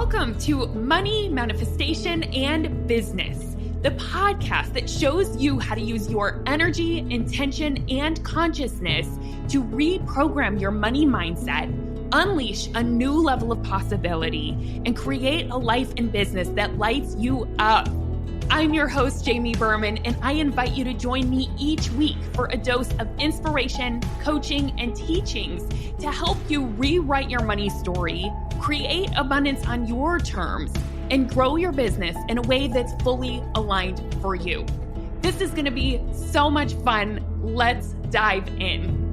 Welcome to Money, Manifestation, and Business, the podcast that shows you how to use your energy, intention, and consciousness to reprogram your money mindset, unleash a new level of possibility, and create a life and business that lights you up. I'm your host, Jamie Berman, and I invite you to join me each week for a dose of inspiration, coaching, and teachings to help you rewrite your money story, create abundance on your terms, and grow your business in a way that's fully aligned for you. This is going to be so much fun. Let's dive in.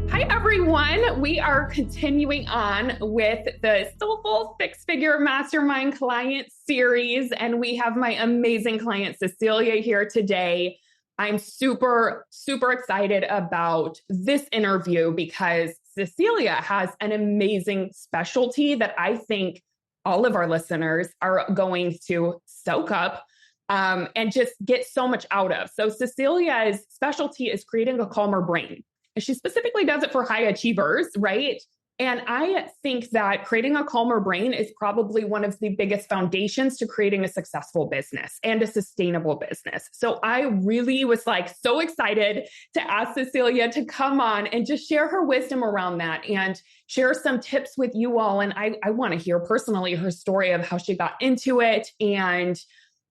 Hi, everyone. We are continuing on with the Soulful Six Figure Mastermind client series, and we have my amazing client, Cecelia, here today. I'm super, super excited about this interview because Cecelia has an amazing specialty that I think all of our listeners are going to soak up and just get so much out of. So Cecilia's specialty is creating a calmer brain. And she specifically does it for high achievers, right? And I think that creating a calmer brain is probably one of the biggest foundations to creating a successful business and a sustainable business. So I really was so excited to ask Cecelia to come on and just share her wisdom around that and share some tips with you all. And I want to hear personally her story of how she got into it. And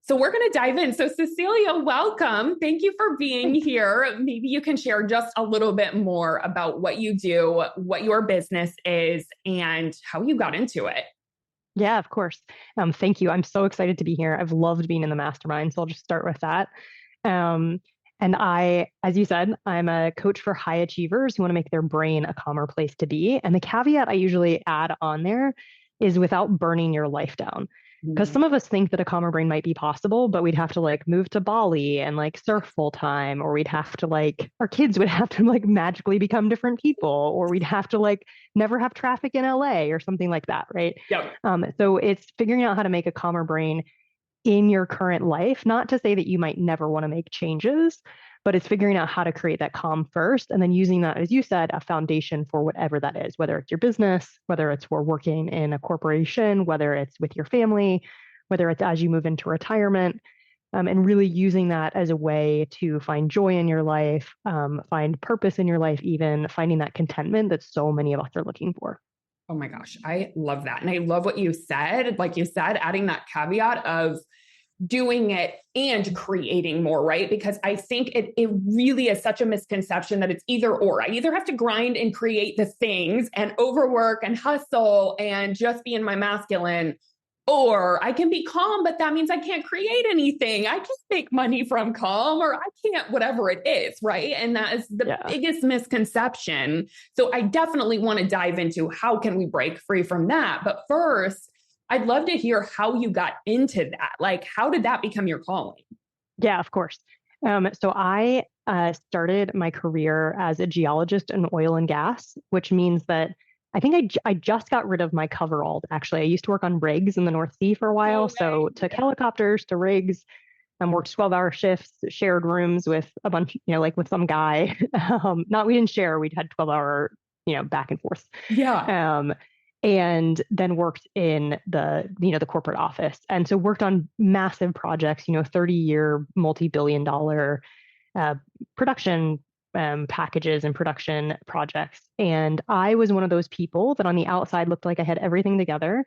so we're going to dive in. So Cecelia, welcome. Thank you for being here. Maybe you can share just a little bit more about what you do, what your business is, and how you got into it. Yeah, of course. Thank you. I'm so excited to be here. I've loved being in the mastermind, so I'll just start with that. And I, as you said, I'm a coach for high achievers who want to make their brain a calmer place to be. And the caveat I usually add on there is without burning your life down. Because some of us think that a calmer brain might be possible, but we'd have to move to Bali and surf full time, or we'd have to our kids would have to magically become different people, or we'd have to never have traffic in LA or something like that, right? Yep. So it's figuring out how to make a calmer brain in your current life, not to say that you might never want to make changes, but it's figuring out how to create that calm first, and then using that, as you said, a foundation for whatever that is, whether it's your business, whether it's for working in a corporation, whether it's with your family, whether it's as you move into retirement, and really using that as a way to find joy in your life, find purpose in your life, even finding that contentment that so many of us are looking for. Oh my gosh, I love that. And I love what you said. Like you said, adding that caveat of doing it and creating more, right? Because I think it really is such a misconception that it's either or. I either have to grind and create the things and overwork and hustle and just be in my masculine, or I can be calm, but that means I can't create anything. I can't make money from calm, or I can't, whatever it is, right? And that is the biggest misconception. So I definitely want to dive into how can we break free from that. But first, I'd love to hear how you got into that. How did that become your calling? Yeah, of course. So I started my career as a geologist in oil and gas, which means that I think I just got rid of my coverall. Actually, I used to work on rigs in the North Sea for a while. Okay. So took helicopters to rigs and worked 12-hour shifts, shared rooms with a bunch, with some guy. We didn't share, we had 12-hour, back and forth. Yeah. And then worked in the corporate office. And so worked on massive projects, 30-year, multi-billion-dollar production packages and production projects. And I was one of those people that on the outside looked like I had everything together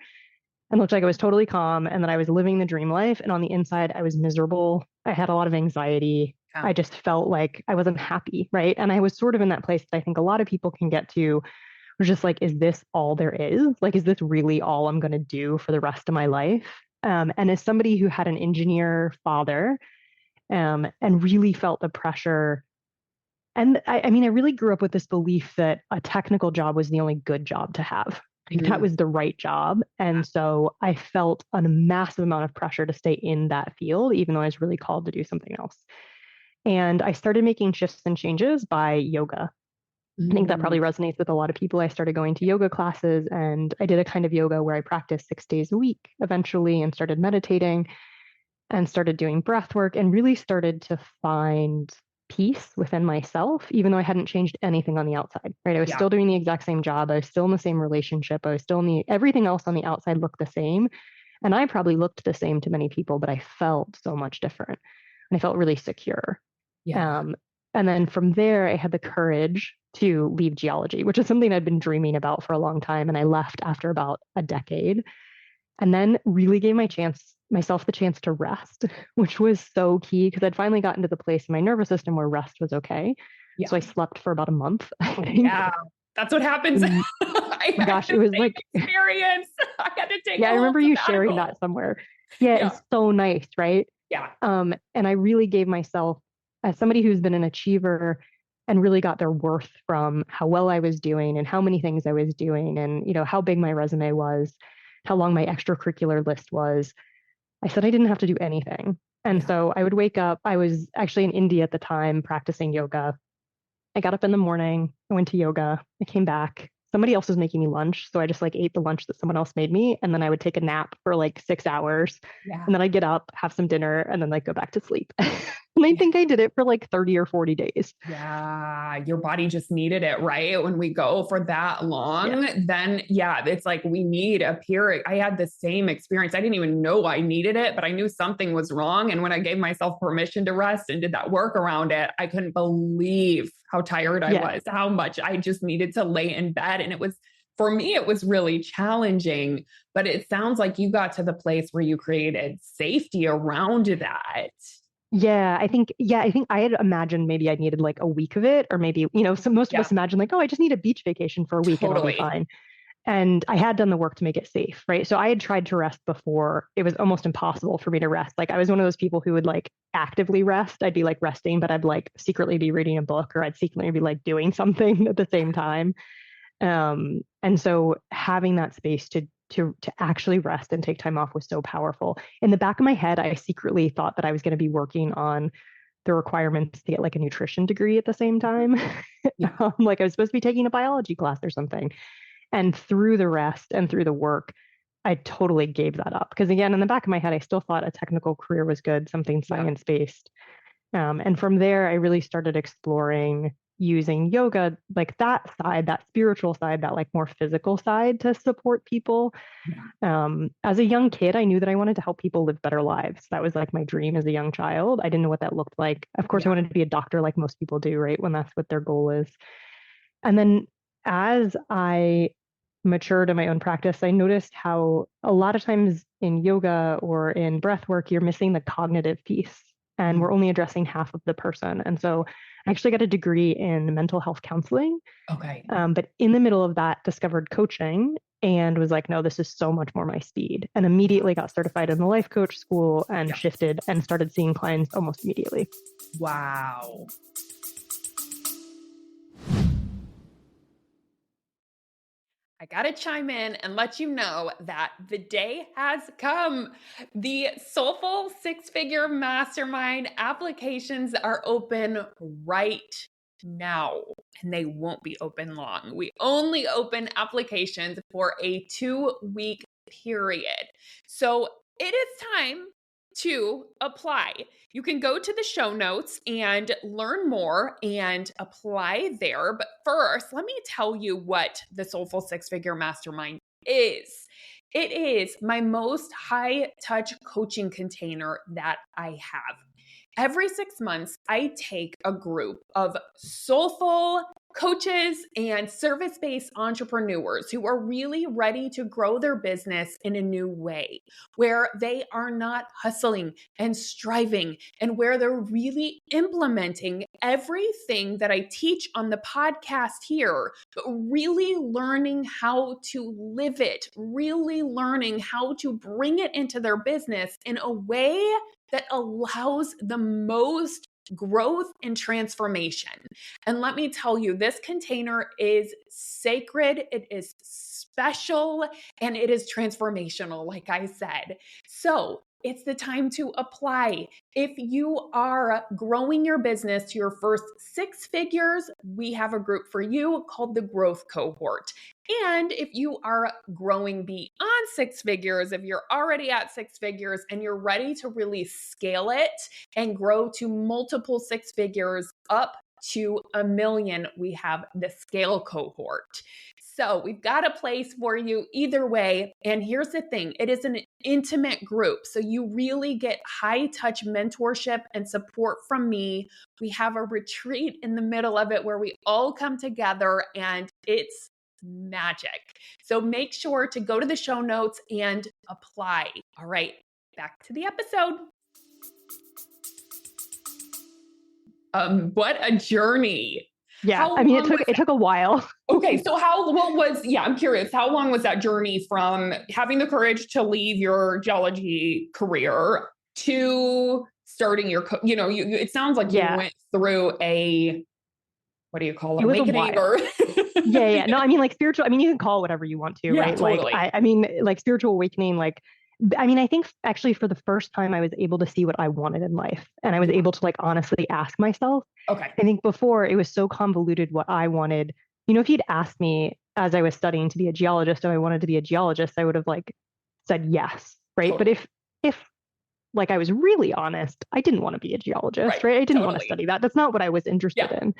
and looked like I was totally calm and that I was living the dream life. And on the inside, I was miserable. I had a lot of anxiety. Yeah. I just felt like I wasn't happy, right? And I was sort of in that place that I think a lot of people can get to. Was just is this all there is? Is this really all I'm going to do for the rest of my life? And as somebody who had an engineer father and really felt the pressure, and I really grew up with this belief that a technical job was the only good job to have. That was the right job. And so I felt a massive amount of pressure to stay in that field, even though I was really called to do something else. And I started making shifts and changes by yoga. I think that probably resonates with a lot of people. I started going to yoga classes and I did a kind of yoga where I practiced 6 days a week eventually and started meditating and started doing breath work and really started to find peace within myself, even though I hadn't changed anything on the outside, right? I was Yeah. still doing the exact same job. I was still in the same relationship. I was still in everything else on the outside looked the same. And I probably looked the same to many people, but I felt so much different. And I felt really secure. Yeah. Um, and then from there, I had the courage to leave geology, which is something I'd been dreaming about for a long time. And I left after about a decade, and then really gave myself the chance to rest, which was so key because I'd finally gotten to the place in my nervous system where rest was okay. Yeah. So I slept for about a month, I think. Yeah. That's what happens. And I my had gosh, the it was same like, experience. I had to take a yeah, I whole remember you sharing sabbatical. that somewhere. Yeah, Yeah. it's so nice, right? Yeah. And I really gave myself, as somebody who's been an achiever and really got their worth from how well I was doing and how many things I was doing and, how big my resume was, how long my extracurricular list was. I said I didn't have to do anything. And Yeah. so I would wake up. I was actually in India at the time practicing yoga. I got up in the morning, I went to yoga, I came back. Somebody else was making me lunch. So I just like ate the lunch that someone else made me. And then I would take a nap for like 6 hours. Yeah. And then I'd get up, have some dinner, and then like go back to sleep. And I think I did it for like 30 or 40 days. Yeah, your body just needed it, right? When we go for that Yeah. long, then yeah, it's like we need a period. I had the same experience. I didn't even know I needed it, but I knew something was wrong. And when I gave myself permission to rest and did that work around it, I couldn't believe how tired I Yeah. was, how much I just needed to lay in bed. And it was, for me, it was really challenging, but it sounds like you got to the place where you created safety around that. I think I had imagined maybe I needed like a week of it, or maybe, so most of Yeah, us imagine like, oh, I just need a beach vacation for a week and I'll be totally. fine. And I had done the work to make it safe, right? So I had tried to rest before. It was almost impossible for me to rest. Like I was one of those people who would like actively rest. I'd be like resting, but I'd like secretly be reading a book, or I'd secretly be like doing something at the same time. And so having that space to actually rest and take time off was so powerful. In the back of my head, I secretly thought that I was going to be working on the requirements to get like a nutrition degree at the same time. Yeah. Like I was supposed to be taking a biology class or something. And through the rest and through the work, I totally gave that up. Because again, in the back of my head, I still thought a technical career was good, something Yeah. science based. And from there, I really started exploring using yoga, like that side, that spiritual side, that like more physical side to support people. Yeah. As a young kid, I knew that I wanted to help people live better lives. That was like my dream as a young child. I didn't know what that looked like. Of course, I Yeah. wanted to be a doctor like most people do, right? When that's what their goal is. And then as I matured in my own practice, I noticed how a lot of times in yoga or in breath work, you're missing the cognitive piece and we're only addressing half of the person. And so I actually got a degree in mental health counseling. Okay. But in the middle of that, discovered coaching and was like, no, this is so much more my speed. And immediately got certified in the life coach school and Yeah. shifted and started seeing clients almost immediately. Wow. I got to chime in and let you know that the day has come. The Soulful Six Figure Mastermind applications are open right now, and they won't be open long. We only open applications for a 2-week period. So it is time to apply. You can go to the show notes and learn more and apply there. But first, let me tell you what the Soulful Six Figure Mastermind is. It is my most high touch coaching container that I have. Every 6 months, I take a group of soulful coaches and service based entrepreneurs who are really ready to grow their business in a new way, where they are not hustling and striving, and where they're really implementing everything that I teach on the podcast here, but really learning how to live it, really learning how to bring it into their business in a way that allows the most growth and transformation. And let me tell you, this container is sacred, it is special, and it is transformational, like I said. So it's the time to apply. If you are growing your business to your first 6 figures, we have a group for you called the Growth Cohort. And if you are growing beyond 6 figures, if you're already at 6 figures and you're ready to really scale it and grow to multiple 6 figures up to 1 million, we have the Scale Cohort. So we've got a place for you either way. And here's the thing, it is an intimate group. So you really get high touch mentorship and support from me. We have a retreat in the middle of it where we all come together and it's magic. So make sure to go to the show notes and apply. All right, back to the episode. What a journey. Yeah. I mean, it took a while. Okay. So I'm curious, how long was that journey from having the courage to leave your geology career to starting your, it sounds like you went through what do you call it? Awakening or yeah. No, I mean, like spiritual, I mean, you can call it whatever you want to, right? Totally. Like, I mean, like spiritual awakening, like, I mean, I think actually for the first time I was able to see what I wanted in life, and I was able to like honestly ask myself. Okay. I think before it was so convoluted what I wanted. If you'd asked me as I was studying to be a geologist, if I wanted to be a geologist, I would have like said yes, right? Totally. But if like I was really honest, I didn't want to be a geologist, right? I didn't want to study that. That's not what I was interested in.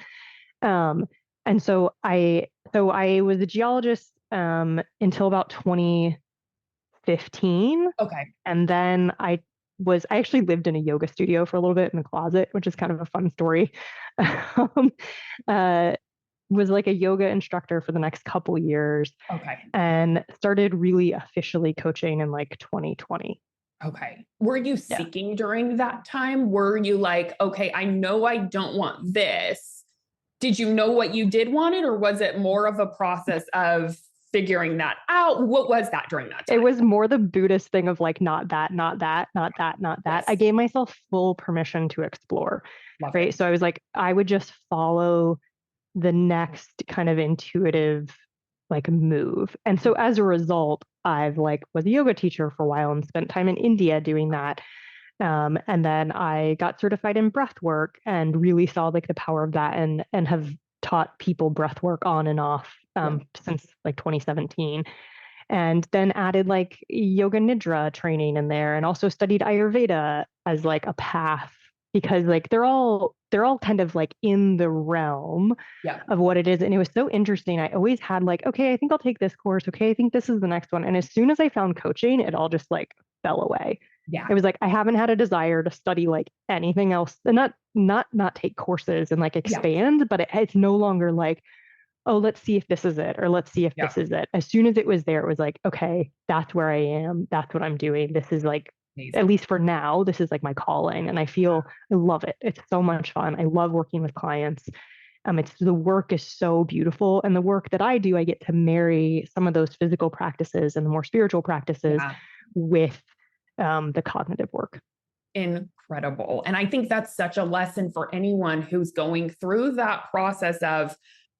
And so I was a geologist until about 2015. Okay. And then I actually lived in a yoga studio for a little bit in a closet, which is kind of a fun story. Was like a yoga instructor for the next couple years. Okay. And started really officially coaching in like 2020. Okay. Were you seeking during that time? Were you like, okay, I know I don't want this. Did you know what you did want it, or was it more of a process of figuring that out? What was that during that time? It was more the Buddhist thing of like, not that, not that, not that, not that. Yes. I gave myself full permission to explore. Love right. it. So I was like, I would just follow the next kind of intuitive like move. And so as a result, I've like was a yoga teacher for a while and spent time in India doing that. And then I got certified in breath work and really saw like the power of that and have taught people breath work on and off since like 2017. And then added like yoga nidra training in there, and also studied Ayurveda as like a path, because like they're all kind of like in the realm of what it is. And it was so interesting. I always had like, okay, I think I'll take this course. Okay, I think this is the next one. And as soon as I found coaching, it all just like fell away. Yeah. It was like I haven't had a desire to study like anything else, and not take courses and like expand, but it's no longer like, oh, let's see if this is it, or let's see if this is it. As soon as it was there, it was like, okay, that's where I am. That's what I'm doing. This is like, amazing. At least for now, this is like my calling. And I love it. It's so much fun. I love working with clients. The work is so beautiful. And the work that I do, I get to marry some of those physical practices and the more spiritual practices with the cognitive work. Incredible. And I think that's such a lesson for anyone who's going through that process of,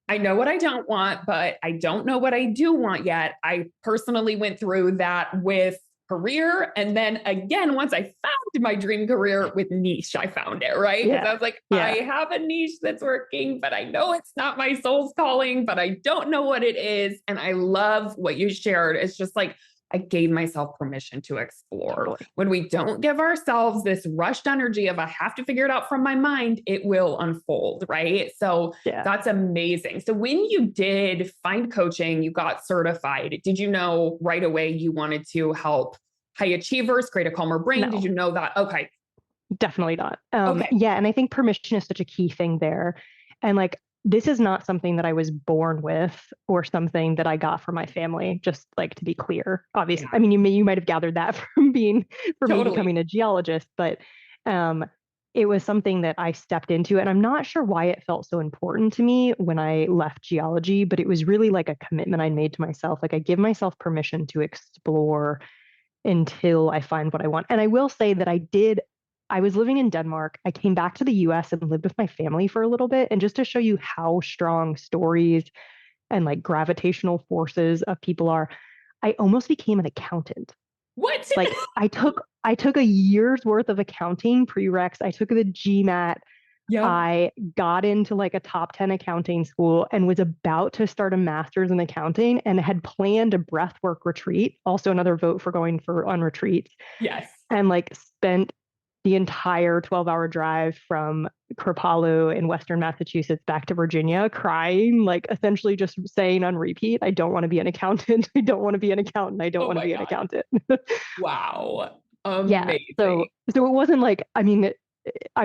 I know what I don't want, but I don't know what I do want yet. I personally went through that with career. And then again, once I found my dream career with niche, I found it, right? Because I was like, I have a niche that's working, but I know it's not my soul's calling, but I don't know what it is. And I love what you shared. It's just like, I gave myself permission to explore. Totally. When we don't give ourselves this rushed energy of I have to figure it out from my mind, it will unfold, right? So that's amazing. So when you did find coaching, you got certified, did you know right away you wanted to help high achievers create a calmer brain? No. Did you know that? Okay. Definitely not. Yeah. And I think permission is such a key thing there. And like, this is not something that I was born with or something that I got from my family, just like to be clear. Obviously, I mean, you might have gathered that from me becoming a geologist, but it was something that I stepped into, and I'm not sure why it felt so important to me when I left geology, but it was really like a commitment I made to myself. Like I give myself permission to explore until I find what I want. And I will say that I was living in Denmark. I came back to the US and lived with my family for a little bit. And just to show you how strong stories and like gravitational forces of people are, I almost became an accountant. What? Like I took I took a year's worth of accounting prereqs. I took the GMAT. Yep. I got into like a top 10 accounting school and was about to start a master's in accounting and had planned a breathwork retreat, also another vote for going for on retreats, Yes. and like spent the entire 12-hour drive from Kripalu in Western Massachusetts back to Virginia crying, like essentially just saying on repeat, I don't want to be an accountant. I don't want to be an accountant. I don't Oh want to my be an God. accountant. Wow. Yeah. Amazing. So it wasn't like, I mean,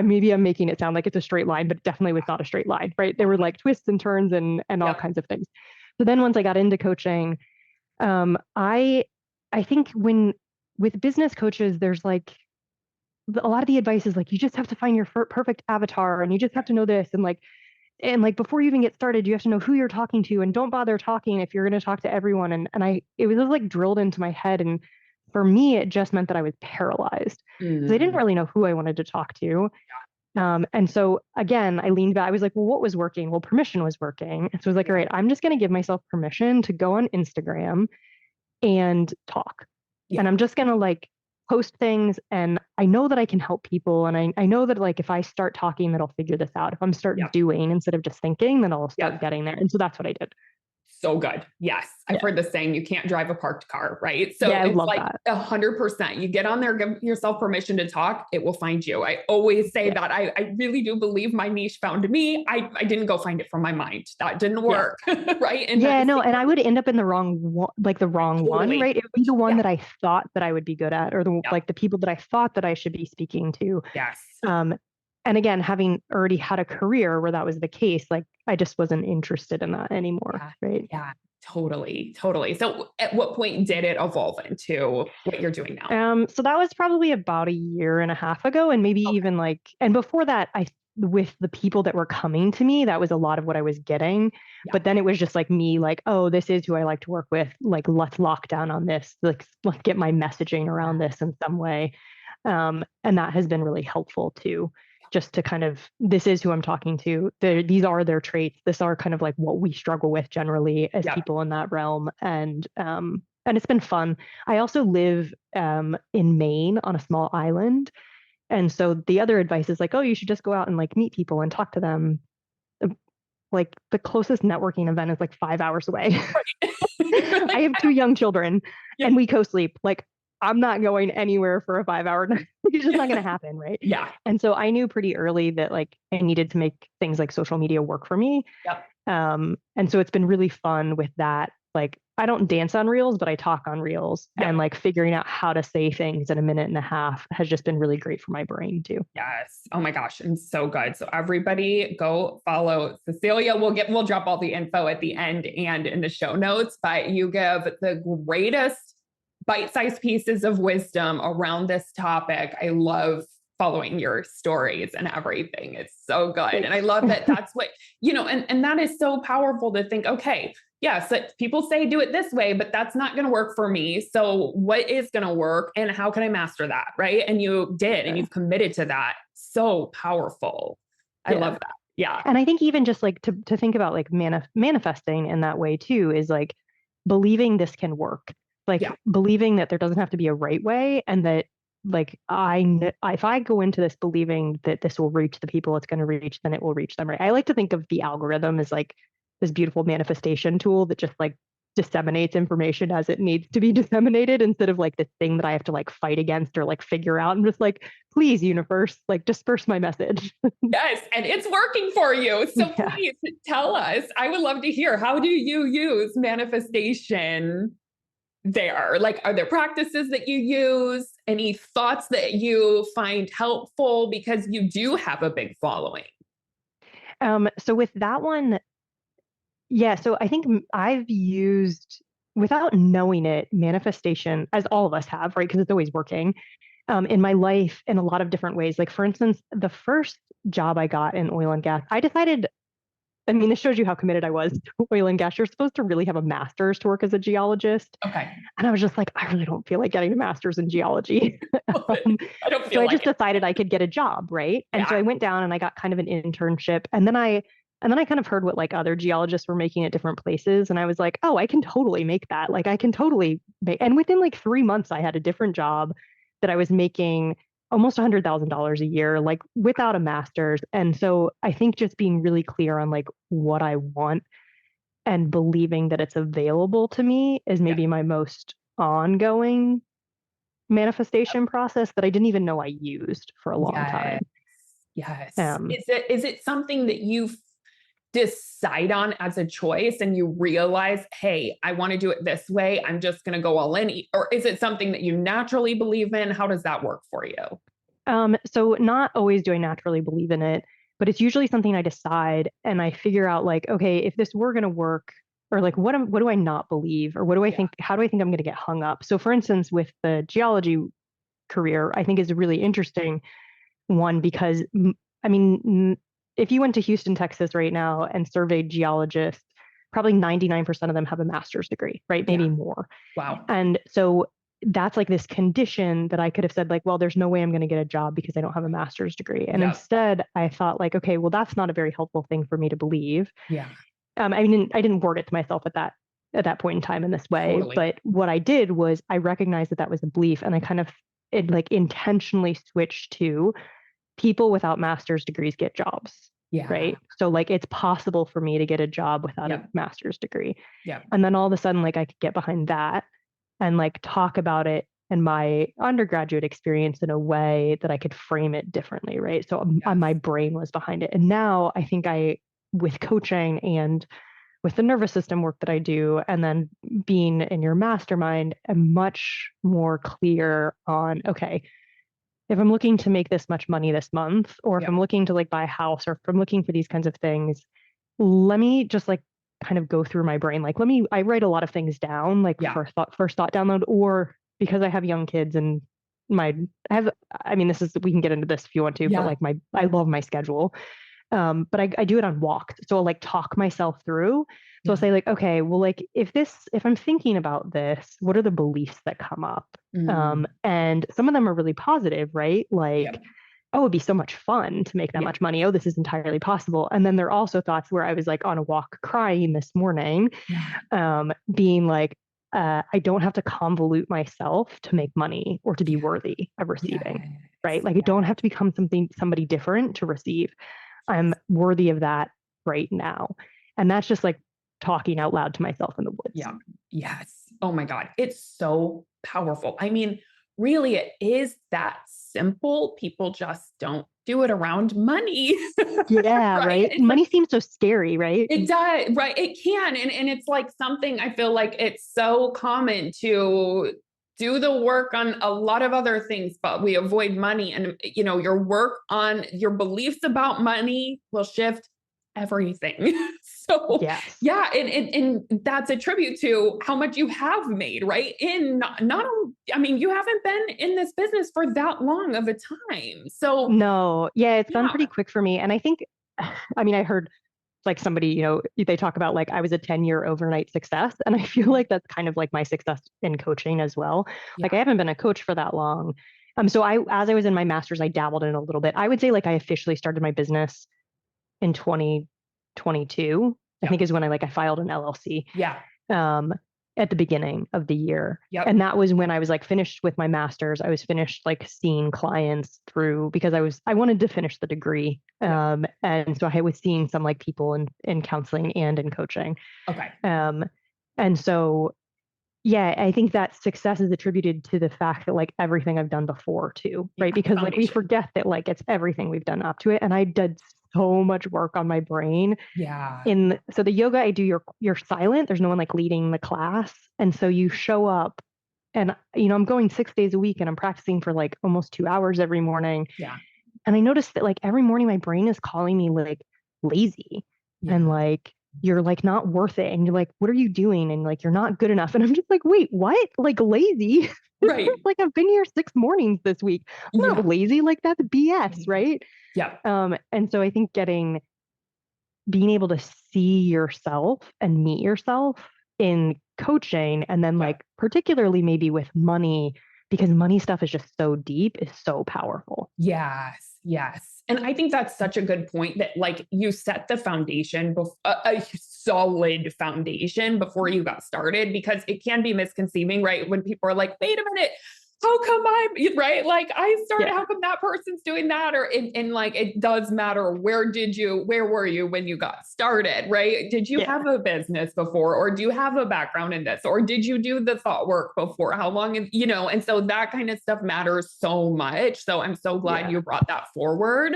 maybe I'm making it sound like it's a straight line, but it definitely was not a straight line, right? There were like twists and turns and all Yep. kinds of things. So then once I got into coaching, I think when with business coaches, there's like a lot of the advice is like you just have to find your perfect avatar and you just have to know this and like before you even get started, you have to know who you're talking to and don't bother talking if you're going to talk to everyone. And it was like drilled into my head. And for me, it just meant that I was paralyzed because I didn't Mhm. really know who I wanted to talk to. And so again, I leaned back. I was like, well, what was working? Well, permission was working. And so I was like, all right, I'm just going to give myself permission to go on Instagram and talk. And Yeah. I'm just going to like post things. And I know that I can help people. And I know that like if I start talking, that I'll figure this out. If I'm start Yeah. doing instead of just thinking, then I'll start Yeah. getting there. And so that's what I did. So good. Yes. I've Yeah. heard the saying, you can't drive a parked car, right? So Yeah, I it's love like that. 100%. You get on there, give yourself permission to talk, it will find you. I always say Yeah. that. I really do believe my niche found me. I didn't go find it from my mind. That didn't Yeah. work. Right. And Yeah, that's no, and I would end up in the wrong one, like the wrong one, totally, right? It would be which, the one yeah. that I thought that I would be good at, or the Yeah. like the people that I thought that I should be speaking to. Yes. And again, having already had a career where that was the case, like I just wasn't interested in that anymore, Yeah. right? Yeah. Totally. Totally. So at what point did it evolve into what you're doing now? So that was probably about a year and a half ago, and maybe Okay. even like, and before that, I with the people that were coming to me, that was a lot of what I was getting. Yeah. But then it was just like me, like, oh, this is who I like to work with. Like, let's lock down on this. Like, let's get my messaging around this in some way. And that has been really helpful too, just to kind of, this is who I'm talking to. These are their traits. This are kind of like what we struggle with generally as Yeah. people in that realm. And it's been fun. I also live in Maine on a small island. And so the other advice is like, oh, you should just go out and like meet people and talk to them. Like the closest networking event is like 5 hours away. I have two young children Yeah. and we co-sleep. Like I'm not going anywhere for a 5 hour night. It's just not going to happen, right? Yeah. And so I knew pretty early that like I needed to make things like social media work for me. Yep. And so it's been really fun with that. Like I don't dance on reels, but I talk on reels, Yep. and like figuring out how to say things in a minute and a half has just been really great for my brain too. Yes. Oh my gosh. And so good. So everybody go follow Cecelia. We'll drop all the info at the end and in the show notes, but you give the greatest bite-sized pieces of wisdom around this topic. I love following your stories and everything. It's so good. Thanks. And I love that that's what, and that is so powerful to think, okay, yes, people say do it this way, but that's not going to work for me. So what is going to work and how can I master that? Right. And you did, and you've committed to that. So powerful. I love that. Yeah. And I think even just like to think about like manifesting in that way too is like believing this can work, like believing that there doesn't have to be a right way, and that like if I go into this believing that this will reach the people it's going to reach, then it will reach them, right? I like to think of the algorithm as like this beautiful manifestation tool that just like disseminates information as it needs to be disseminated, instead of like this thing that I have to like fight against or like figure out. I'm just like, please, universe, like disperse my message. Yes. And it's working for you. So please tell us. I would love to hear, how do you use manifestation there? Like, are there practices that you use? Any thoughts that you find helpful? Because you do have a big following. So with that one, yeah, so I think I've used, without knowing it, manifestation, as all of us have, right? Because it's always working, in my life in a lot of different ways. Like, for instance, the first job I got in oil and gas, I decided, I mean, this shows you how committed I was to oil and gas. You're supposed to really have a master's to work as a geologist. Okay. And I was just like, I really don't feel like getting a master's in geology. I don't feel so I like just decided I could get a job, right? And so I went down and I got kind of an internship. And then I kind of heard what like other geologists were making at different places. And I was like, oh, I can totally make that. Like I can totally make, and within like 3 months, I had a different job that I was making almost $100,000 a year, like without a master's. And so I think just being really clear on like what I want and believing that it's available to me is Yeah. maybe my most ongoing manifestation process that I didn't even know I used for a long time. Yes. Yes. Um, Is it something that you decide on as a choice and you realize, hey, I want to do it this way, I'm just going to go all in? Or is it something that you naturally believe in? How does that work for you? so not always do I naturally believe in it, but it's usually something I decide and I figure out like, okay, if this were going to work, or like what do I not believe, or what do I Yeah. think, how do I think I'm going to get hung up? So for instance, with the geology career, I think is a really interesting one because I mean, if you went to Houston, Texas right now and surveyed geologists, probably 99% of them have a master's degree, right? Maybe Yeah. more. Wow. And so that's like this condition that I could have said, like, well, there's no way I'm going to get a job because I don't have a master's degree. And Yep. instead, I thought, like, okay, well, that's not a very helpful thing for me to believe. Yeah. I didn't word it to myself at that point in time in this way. Totally. But what I did was I recognized that that was a belief, and I kind of it like intentionally switched to people without master's degrees get jobs. Yeah. Right. So like it's possible for me to get a job without a Yep. master's degree. Yep. And then all of a sudden, like I could get behind that and like talk about it and my undergraduate experience in a way that I could frame it differently, right? So Yes. my brain was behind it. And now I think with coaching and with the nervous system work that I do, and then being in your mastermind, I'm much more clear on, okay, if I'm looking to make this much money this month, or if Yep. I'm looking to like buy a house, or if I'm looking for these kinds of things, let me just like kind of go through my brain. Like, I write a lot of things down, like Yeah. first thought download, or because I have young kids and I mean, we can get into this if you want to, but Yeah. like I love my schedule. But I do it on walks. So I'll like talk myself through. So I'll Yeah. say like, okay, well, like if I'm thinking about this, what are the beliefs that come up? Mm. And some of them are really positive, right? Like, Yep. oh, it'd be so much fun to make that Yeah. much money. Oh, this is entirely possible. And then there are also thoughts where I was like on a walk crying this morning, Yeah. being like, I don't have to convolute myself to make money or to be worthy of receiving, Yes. right? Like I Yes. don't have to become somebody different to receive. I'm worthy of that right now. And that's just like talking out loud to myself in the woods. Yeah. Yes. Oh my God. It's so powerful. I mean, really, it is that simple. People just don't do it around money. Yeah, Right. right. It's like, Money seems so scary, right? it does, right? It can. And it's like something I feel like it's so common to do the work on a lot of other things, but we avoid money. And, your work on your beliefs about money will shift everything. So, Yes. yeah. And that's a tribute to how much you have made, right? In not, I mean, you haven't been in this business for that long of a time. So, No, yeah, it's gone yeah. pretty quick for me. And I think, I mean, I heard like somebody, they talk about like I was a 10-year overnight success. And I feel like that's kind of like my success in coaching as well. Yeah. Like I haven't been a coach for that long. So as I was in my master's, I dabbled in a little bit. I would say like I officially started my business in 2022, I Yeah. think is when I filed an LLC. Yeah. Um, at the beginning of the year. Yep. And that was when I was like finished with my master's. I was finished like seeing clients through because I wanted to finish the degree. And so I was seeing some like people in counseling and in coaching. Okay. And so yeah, I think that success is attributed to the fact that like everything I've done before too, right? Yeah, Because like we foundation. forget that like it's everything we've done up to it. And I did so much work on my brain. Yeah. So the yoga I do, you're silent. There's no one like leading the class. And so you show up and I'm going 6 days a week and I'm practicing for like almost 2 hours every morning. Yeah. And I noticed that like every morning my brain is calling me like lazy and like you're like not worth it. And you're like, what are you doing? And like you're not good enough. And I'm just like, wait, what? Like lazy? Right. Like I've been here 6 mornings this week. I'm not lazy. Like that's BS, right? Yeah. And so I think being able to see yourself and meet yourself in coaching and then like particularly maybe with money because money stuff is just so deep is so powerful. Yes. Yes. And I think that's such a good point that like you set the foundation, a solid foundation before you got started, because it can be misconceiving, right? When people are like, wait a minute, how come I'm right? Like I started, Yeah. how come that person's doing that? Or and like it does matter where were you when you got started, right? Did you Yeah. have a business before, or do you have a background in this, or did you do the thought work before? How long, and so that kind of stuff matters so much. So I'm so glad you brought that forward.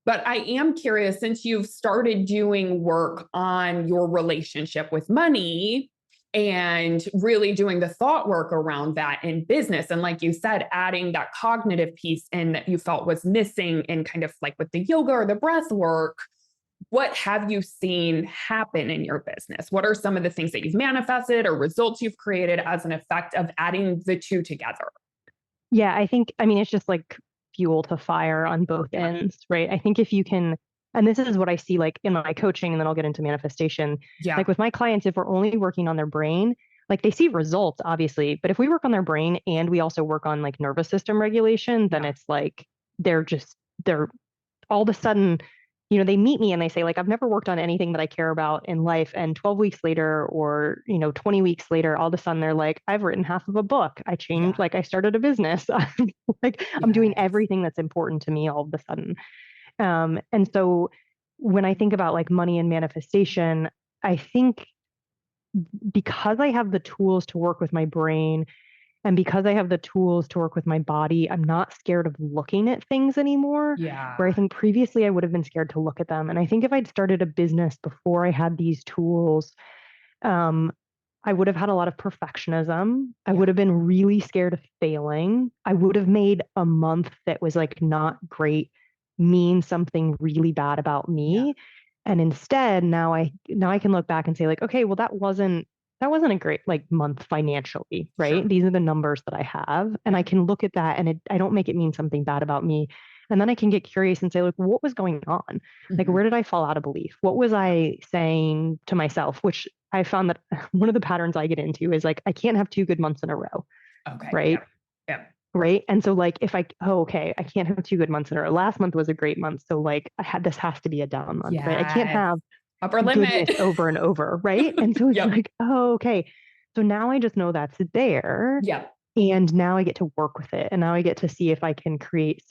But I am curious, since you've started doing work on your relationship with money and really doing the thought work around that in business, and like you said, adding that cognitive piece in that you felt was missing in kind of like with the yoga or the breath work, what have you seen happen in your business? What are some of the things that you've manifested or results you've created as an effect of adding the two together? Yeah, I mean, it's just like fuel to fire on both ends, right? I think if you can, and this is what I see like in my coaching, and then I'll get into manifestation. Like Yeah. with my clients, if we're only working on their brain, like they see results, obviously, but if we work on their brain and we also work on like nervous system regulation, then it's like they're all of a sudden, they meet me and they say, like, I've never worked on anything that I care about in life. And 12 weeks later, or, 20 weeks later, all of a sudden they're like, I've written half of a book. I changed, like, I started a business. I'm doing everything that's important to me all of a sudden. And so when I think about like money and manifestation, I think because I have the tools to work with my brain and because I have the tools to work with my body, I'm not scared of looking at things anymore. Where I Yeah. think previously I would have been scared to look at them. And I think if I'd started a business before I had these tools, um, I would have had a lot of perfectionism. I would have been really scared of failing. I would have made a month that was like not great mean something really bad about me. And instead, now I can look back and say like, okay, well that wasn't a great like month financially, right? Sure. These are the numbers that I have, and I can look at that and I don't make it mean something bad about me. And then I can get curious and say, like, what was going on? Like, Mhm. where did I fall out of belief? What was I saying to myself? Which I found that one of the patterns I get into is like, I can't have 2 good months in a row, Okay. right? Yep. Yep. Right. And so like okay, I can't have 2 good months in a row. Last month was a great month. So like this has to be a down month, right? I can't Yes. have Upper limit. goodness over and over, right? And so it's Yep. like, oh, okay. So now I just know that's there. Yep. And now I get to work with it. And now I get to see if I can create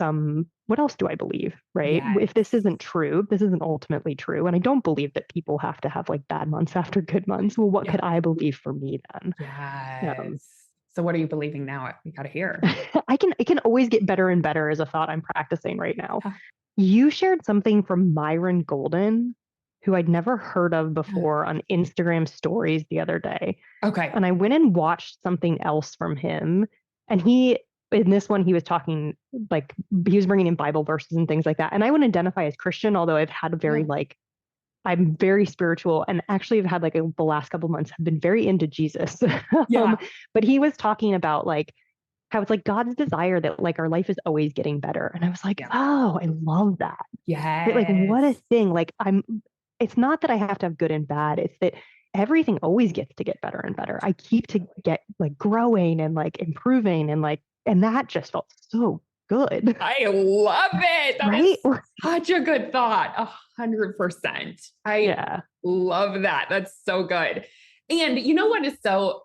what else do I believe, right? Yes. If this isn't true, this isn't ultimately true. And I don't believe that people have to have like bad months after good months. Well, what Yeah. could I believe for me then? Yes. So what are you believing now? We got to hear. I can always get better and better is a thought I'm practicing right now. Huh. You shared something from Myron Golden, who I'd never heard of before on Instagram stories the other day. Okay. And I went and watched something else from him. And in this one, he was talking like he was bringing in Bible verses and things like that. And I wouldn't identify as Christian, although I've had a very like, I'm very spiritual and actually have had like the last couple of months have been very into Jesus. Yeah. But he was talking about like how it's like God's desire that like our life is always getting better. And I was like, Yeah. oh, I love that. Right? Like, Yes. what a thing. Like, it's not that I have to have good and bad. It's that everything always gets to get better and better. I keep to get like growing and like improving and that just felt so good. I love it. That is Right? such a good thought. 100%. I Yeah. love that. That's so good. And you know what is so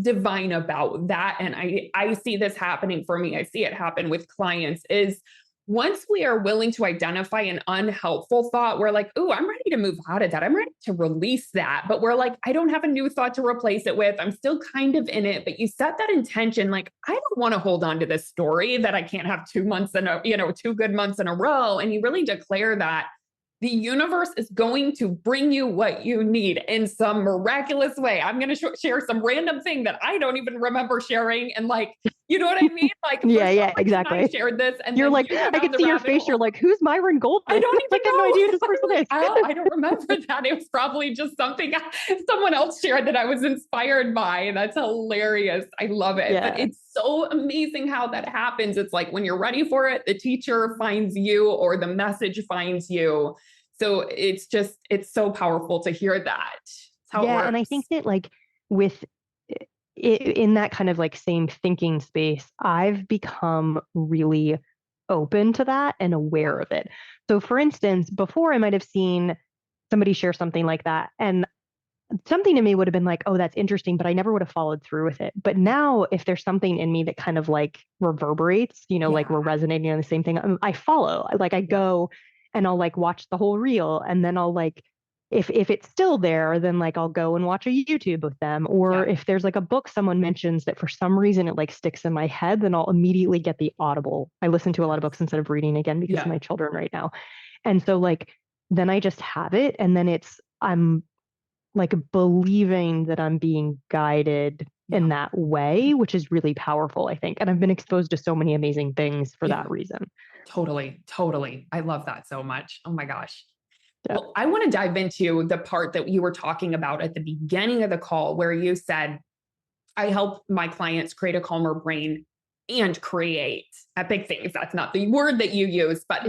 divine about that? And I see this happening for me. I see it happen with clients is once we are willing to identify an unhelpful thought, we're like, oh, I'm ready to move out of that. I'm ready to release that. But we're like, I don't have a new thought to replace it with. I'm still kind of in it. But you set that intention, like, I don't want to hold on to this story that I can't have 2 months 2 good months in a row. And you really declare that the universe is going to bring you what you need in some miraculous way. I'm going to share some random thing that I don't even remember sharing. And like, you know what I mean? Like, for Yeah, some yeah, reason exactly. I shared this and You're then like, you went I down could the see your rabbit face. You're hole. like, who's Myron I Golden? don't even Like, I have no know. idea who this person Like, is. I don't remember that. It was probably just something someone else shared that I was inspired by. That's hilarious. I love it. But Yeah. it's so amazing how that happens. It's like when you're ready for it, the teacher finds you or the message finds you. So it's so powerful to hear that. It's how it Yeah. And I think works. that like with in that kind of like same thinking space, I've become really open to that and aware of it. So for instance, before I might have seen somebody share something like that and something in me would have been like, oh, that's interesting, but I never would have followed through with it. But now if there's something in me that kind of like reverberates, like Yeah. we're resonating on the same thing, I follow. Like I Yeah. go and I'll like watch the whole reel, and then I'll like if it's still there, then like I'll go and watch a YouTube with them. Or Yeah. if there's like a book someone mentions that for some reason it like sticks in my head, then I'll immediately get the Audible. I listen to a lot of books instead of reading again because of Yeah. my children right now. And so like then I just have it, and then I'm like believing that I'm being guided Yeah. in that way, which is really powerful, I think. And I've been exposed to so many amazing things for Yeah. that reason. Totally. Totally. I love that so much. Oh my gosh. Yeah. Well, I want to dive into the part that you were talking about at the beginning of the call where you said, I help my clients create a calmer brain and create epic things. That's not the word that you use, but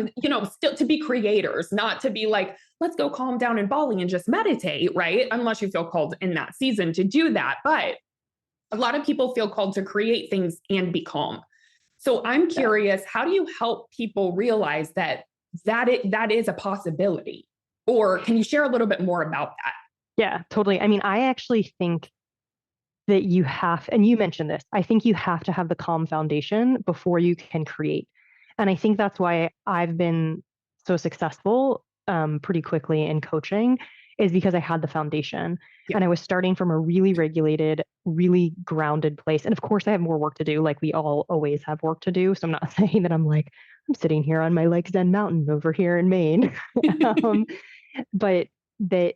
still to be creators, not to be like, let's go calm down in Bali and just meditate, right? Unless you feel called in that season to do that. But a lot of people feel called to create things and be calm. So I'm Yeah. curious, how do you help people realize that is a possibility? Or can you share a little bit more about that? Yeah, totally. I mean, I actually think that you have, and you mentioned this, I think you have to have the calm foundation before you can create. And I think that's why I've been so successful pretty quickly in coaching, is because I had the foundation Yeah. and I was starting from a really regulated, really grounded place. And of course, I have more work to do. Like we all always have work to do. So I'm not saying that I'm sitting here on my like Zen mountain over here in Maine. um, but that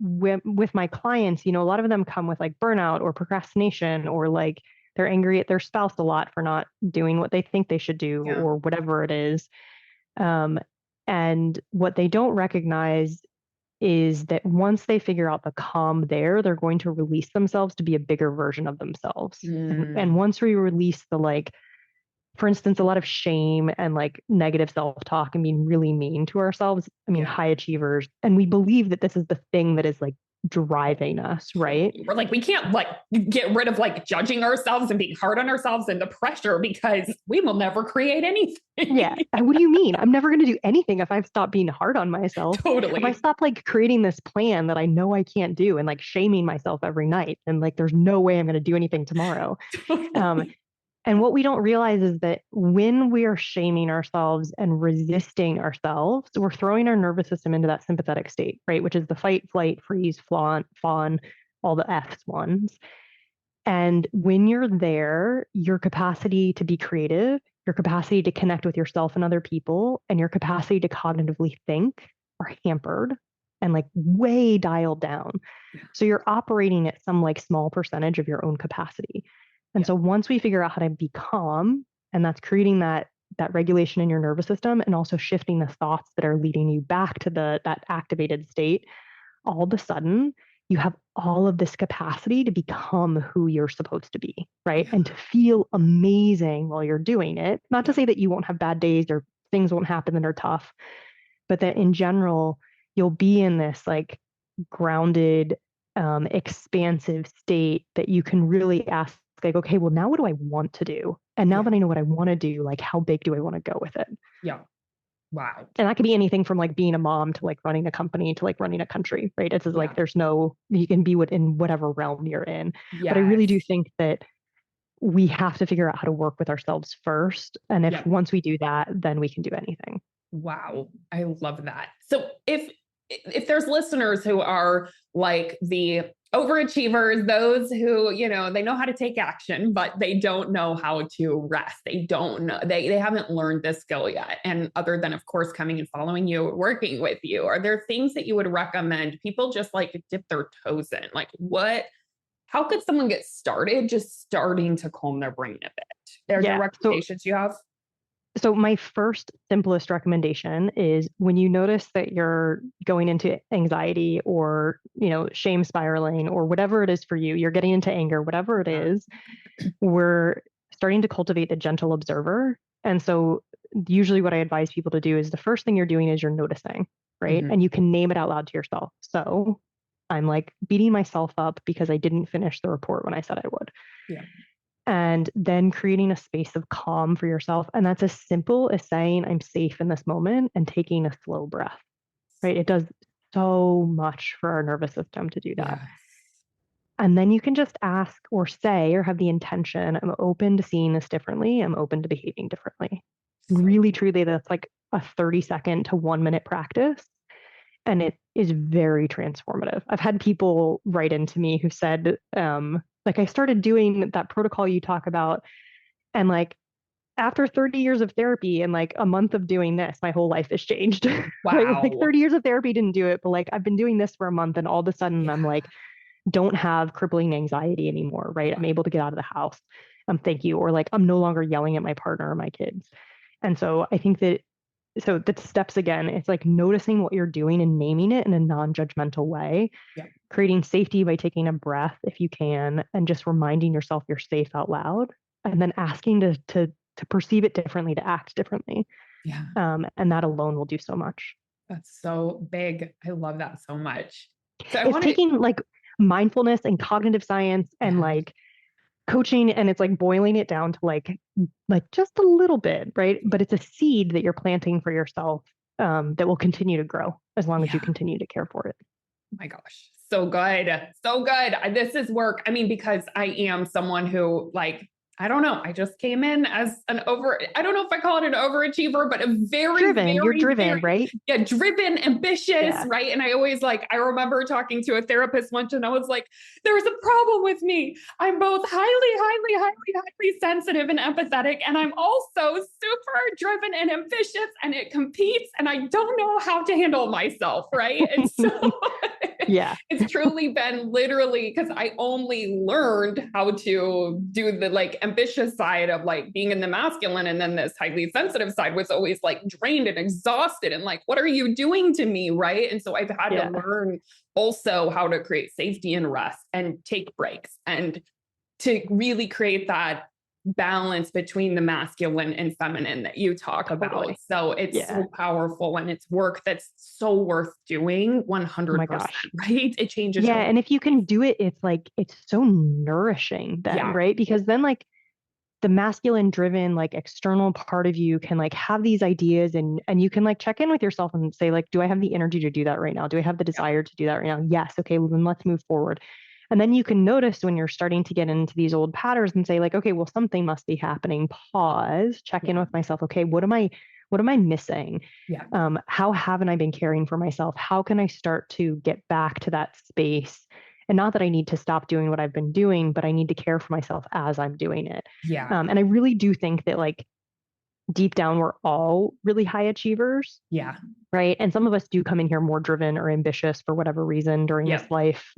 with my clients, a lot of them come with like burnout or procrastination, or like they're angry at their spouse a lot for not doing what they think they should do, Yeah. or whatever it is. Um, and what they don't recognize is that once they figure out the calm there, they're going to release themselves to be a bigger version of themselves. And Mm, once we release the like, for instance, a lot of shame and like negative self-talk and being really mean to ourselves. I mean, yeah. high achievers. And we believe that this is the thing that is like driving us, right? Totally. We're like, we can't like get rid of like judging ourselves and being hard on ourselves and the pressure because we will never create anything. Yeah. What do you mean? I'm never going to do anything if I stop being hard on myself. If I Totally. stop like creating this plan that I know I can't do and like shaming myself every night and like there's no way I'm going to do anything tomorrow. Um, Totally. And what we don't realize is that when we are shaming ourselves and resisting ourselves, we're throwing our nervous system into that sympathetic state, right? Which is the fight, flight, freeze, fawn, all the F's ones. And when you're there, your capacity to be creative, your capacity to connect with yourself and other people, and your capacity to cognitively think are hampered and like way dialed down. Yeah. So you're operating at some like small percentage of your own capacity. And Yeah. so once we figure out how to be calm, and that's creating that regulation in your nervous system and also shifting the thoughts that are leading you back to that activated state, all of a sudden you have all of this capacity to become who you're supposed to be, right? Yeah. And to feel amazing while you're doing it. Not to Yeah. say that you won't have bad days or things won't happen that are tough, but that in general, you'll be in this like grounded, expansive state that you can really ask, like, okay, well, now what do I want to do? And now Yeah. that I know what I want to do, like, how big do I want to go with it? Yeah. Wow. And that could be anything from like being a mom to like running a company to like running a country, right? It's just like Yeah. you can be in whatever realm you're in. But I really Yes. do think that we have to figure out how to work with ourselves first. And if Yeah. once we do that, then we can do anything. Wow. I love that. So if there's listeners who are like the overachievers, those who, they know how to take action, but they don't know how to rest. They don't know, they haven't learned this skill yet. And other than, of course, coming and following you, working with you, are there things that you would recommend people just like dip their toes in? Like how could someone get started just starting to calm their brain a bit? Are there Yeah. recommendations you have? So my first simplest recommendation is when you notice that you're going into anxiety or, shame spiraling or whatever it is for you, you're getting into anger, whatever it is, we're starting to cultivate the gentle observer. And so usually what I advise people to do is the first thing you're doing is you're noticing, right? Mhm. And you can name it out loud to yourself. So I'm like beating myself up because I didn't finish the report when I said I would. Yeah. And then creating a space of calm for yourself. And that's as simple as saying, I'm safe in this moment and taking a slow breath, right? It does so much for our nervous system to do that. Yeah. And then you can just ask or say or have the intention, I'm open to seeing this differently. I'm open to behaving differently. So Really, truly, that's like a 30-second to 1 minute practice. And it is very transformative. I've had people write into me who said, like, I started doing that protocol you talk about. And like, after 30 years of therapy and like a month of doing this, my whole life has changed. Like wow. 30 years of therapy didn't do it, but like I've been doing this for a month and all of a sudden I'm Yeah. like, don't have crippling anxiety anymore, right? I'm able to get out of the house. Thank you. Or like I'm no longer yelling at my partner or my kids. And so I think that so the steps again, it's like noticing what you're doing and naming it in a non-judgmental way, Yeah. creating safety by taking a breath if you can, and just reminding yourself you're safe out loud, and then asking to perceive it differently, to act differently. Yeah. And that alone will do so much. That's so big. I love that so much. So I It's want to, taking like mindfulness and cognitive science and yeah. like coaching, and it's like boiling it down to like just a little bit, right? But it's a seed that you're planting for yourself, that will continue to grow as long as you Yeah. continue to care for it. Oh my gosh. So good. So good. This is work. I mean, because I am someone who like, I don't know. I just came in as I don't know if I call it an overachiever, but a very, Driven, you're very, driven, very, right? yeah, driven, ambitious, Yeah. right? And I always like, I remember talking to a therapist once and I was like, there's a problem with me. I'm both highly sensitive and empathetic. And I'm also super driven and ambitious, and it competes and I don't know how to handle myself, right? And so Yeah. it's truly been literally because I only learned how to do the like ambitious side of like being in the masculine, and then this highly sensitive side was always like drained and exhausted and like, what are you doing to me, right? And so I've had to learn also how to create safety and rest and take breaks and to really create that balance between the masculine and feminine that you talk about. So it's so powerful, and it's work that's so worth doing 100%, Oh my gosh. right? It changes. Yeah. And if you can do it, it's like, it's so nourishing then, right? Because then like the masculine driven, like external part of you can like have these ideas, and you can like check in with yourself and say like, do I have the energy to do that right now? Do I have the desire to do that right now? Yes. Okay. Well, then let's move forward. And then you can notice when you're starting to get into these old patterns and say like, okay, well, something must be happening. Pause, check in with myself. Okay, what am I missing? Yeah. How haven't I been caring for myself? How can I start to get back to that space? And not that I need to stop doing what I've been doing, but I need to care for myself as I'm doing it. Yeah. And I really do think that like deep down, we're all really high achievers. Yeah. Right. And some of us do come in here more driven or ambitious for whatever reason during this life.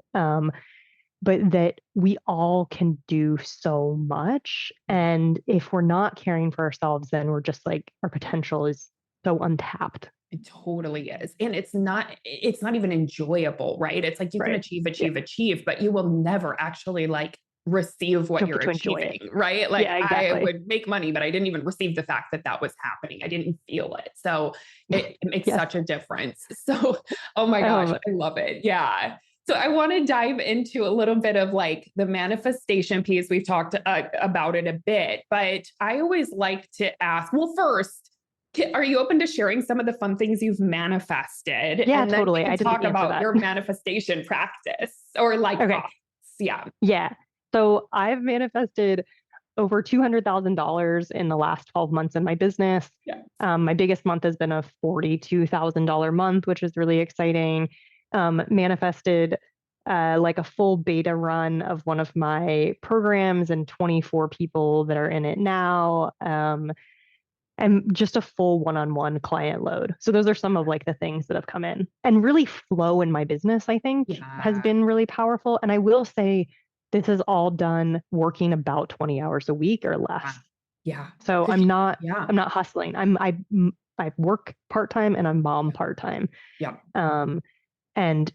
But that we all can do so much. And if we're not caring for ourselves, then we're just like, our potential is so untapped. It totally is. And it's not even enjoyable, right? It's like you can achieve, but you will never actually like receive what you're achieving, right? Like I would make money, but I didn't even receive the fact that that was happening. I didn't feel it. So it makes such a difference. So, oh my gosh, I love it. Yeah. So I want to dive into a little bit of like the manifestation piece. We've talked about it a bit, but I always like to ask, well, first, are you open to sharing some of the fun things you've manifested? Yeah, and totally. Then we can talk about your manifestation practice or like, yeah. Yeah. So I've manifested over $200,000 in the last 12 months in my business. Yeah. My biggest month has been a $42,000 month, which is really exciting. Manifested like a full beta run of one of my programs and 24 people that are in it now. And just a full one-on-one client load. So those are some of like the things that have come in, and really flow in my business, I think has been really powerful. And I will say this is all done working about 20 hours a week or less. Yeah. So I'm not hustling. I work part-time and I'm mom part-time. Yeah. And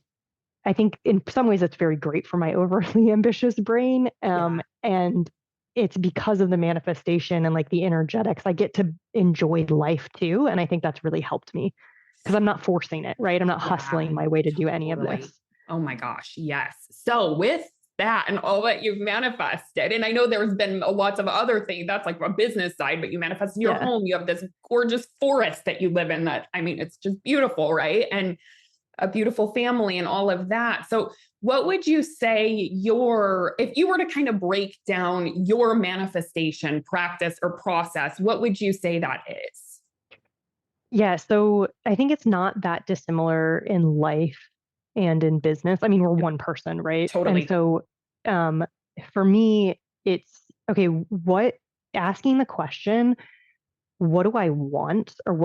I think in some ways it's very great for my overly ambitious brain. And it's because of the manifestation and like the energetics, I get to enjoy life too. And I think that's really helped me because I'm not forcing it, right? I'm not hustling my way to do any of this. Oh my gosh. Yes. So with that and all that you've manifested, and I know there's been lots of other things, that's like a business side, but you manifested your home, you have this gorgeous forest that you live in that, I mean, it's just beautiful, right? And a beautiful family and all of that. So what would you say if you were to kind of break down your manifestation practice or process, what would you say that is? Yeah, so I think it's not that dissimilar in life and in business. I mean, we're one person, right? And Totally. so um, for me, it's okay, asking the question, what do I want? Or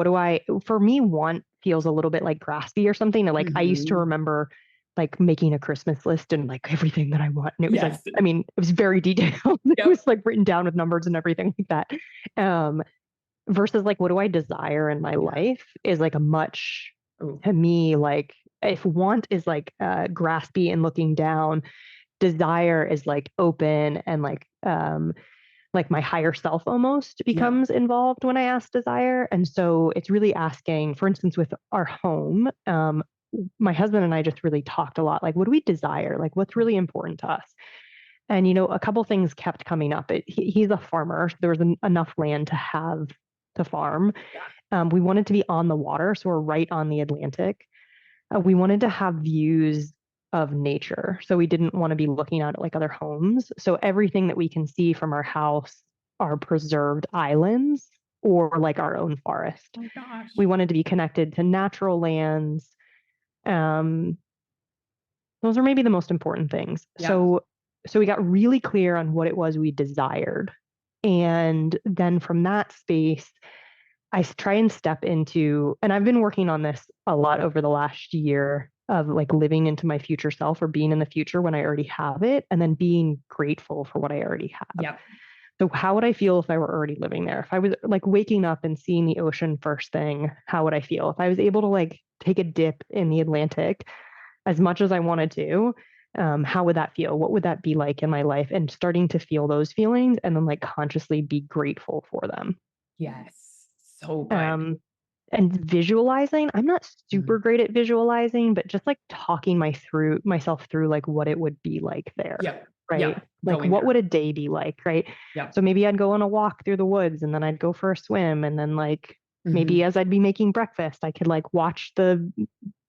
for me, want feels a little bit like graspy or something. And like I used to Mm-hmm. remember like making a Christmas list and like everything that I want. And it was like, Yes. I mean, it was very detailed. It Yep. was like written down with numbers and everything like that. Um, versus like what do I desire in my Yeah. life is like a much Ooh. to me like if want is like graspy and looking down, desire is like open and like my higher self almost Yep. becomes involved when I ask desire. And so it's really asking, for instance, with our home, my husband and I just really talked a lot like what do we desire, like what's really important to us. And a couple things kept coming up. He's a farmer, so there was enough land to have to farm. Yeah. We wanted to be on the water, so we're right on the Atlantic. We wanted to have views of nature, so we didn't want to be looking at like other homes. So everything that we can see from our house are preserved islands or like our own forest. Oh gosh. We wanted to be connected to natural lands. Um, those are maybe the most important things. Yep. So we got really clear on what it was we desired. And then from that space, try and step into, and I've been working on this a lot over the last year of like living into my future self or being in the future when I already have it, and then being grateful for what I already have. Yep. So how would I feel if I were already living there? If I was like waking up and seeing the ocean first thing, how would I feel? If I was able to like take a dip in the Atlantic as much as I wanted to, how would that feel? What would that be like in my life? And starting to feel those feelings and then like consciously be grateful for them. Yes. So good. Um, and visualizing, I'm not Mhm. super great at visualizing, but just like talking myself through like what it would be like there, Yep. right? Yep. Like Going what there. would a day be like, right? Yep. So maybe I'd go on a walk through the woods and then I'd go for a swim and then like maybe Hmm. as I'd be making breakfast, I could like watch the